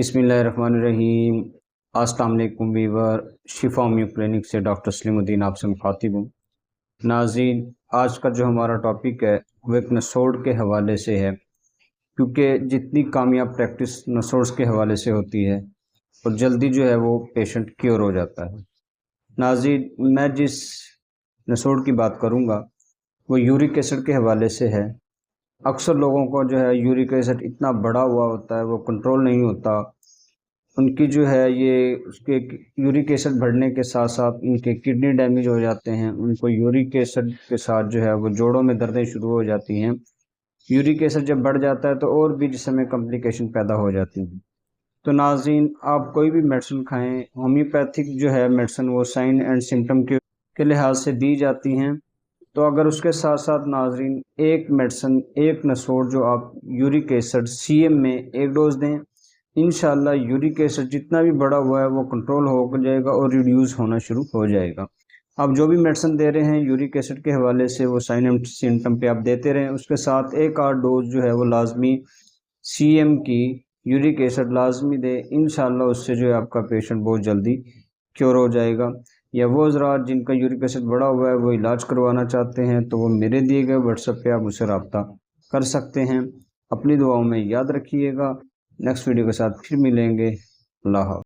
بسم اللہ الرحمن الرحیم۔ السلام علیکم ویور، شفا ہومیو کلینک سے ڈاکٹر سلیم الدین آپ سے مخاطب ہوں۔ ناظرین، آج کا جو ہمارا ٹاپک ہے وہ ایک نسوڑ کے حوالے سے ہے، کیونکہ جتنی کامیاب پریکٹس نسوڑ کے حوالے سے ہوتی ہے اور جلدی جو ہے وہ پیشنٹ کیور ہو جاتا ہے۔ ناظرین، میں جس نسوڑ کی بات کروں گا وہ یورک ایسڈ کے حوالے سے ہے۔ اکثر لوگوں کو جو ہے یورک ایسڈ اتنا بڑا ہوا ہوتا ہے، وہ کنٹرول نہیں ہوتا۔ ان کی جو ہے یہ اس کے یورک ایسڈ بڑھنے کے ساتھ ساتھ ان کے کڈنی ڈیمیج ہو جاتے ہیں۔ ان کو یورک ایسڈ کے ساتھ جو ہے وہ جوڑوں میں دردیں شروع ہو جاتی ہیں۔ یورک ایسڈ جب بڑھ جاتا ہے تو اور بھی جسم میں کمپلیکیشن پیدا ہو جاتی ہیں۔ تو ناظرین، آپ کوئی بھی میڈیسن کھائیں، ہومیوپیتھک جو ہے میڈیسن وہ سائن اینڈ سمٹم کے لحاظ سے دی جاتی ہیں۔ تو اگر اس کے ساتھ ساتھ ناظرین ایک میڈیسن، ایک نسوڑ جو آپ یورک ایسڈ CM میں ایک ڈوز دیں، انشاءاللہ یورک ایسڈ جتنا بھی بڑا ہوا ہے وہ کنٹرول ہو جائے گا اور ریڈیوز ہونا شروع ہو جائے گا۔ آپ جو بھی میڈیسن دے رہے ہیں یورک ایسڈ کے حوالے سے وہ سائن اینڈ سمٹم پہ آپ دیتے رہیں، اس کے ساتھ ایک آدھ ڈوز جو ہے وہ لازمی CM کی یورک ایسڈ لازمی دے۔ انشاءاللہ اس سے جو ہے آپ کا پیشنٹ بہت جلدی کیور ہو جائے گا۔ یا وہ حضرات جن کا یورک ایسڈ بڑا ہوا ہے وہ علاج کروانا چاہتے ہیں تو وہ میرے دیے گئے واٹس ایپ پہ آپ مجھ سے رابطہ کر سکتے ہیں۔ اپنی دعاؤں میں یاد رکھیے گا۔ نیکسٹ ویڈیو کے ساتھ پھر ملیں گے۔ اللہ حافظ۔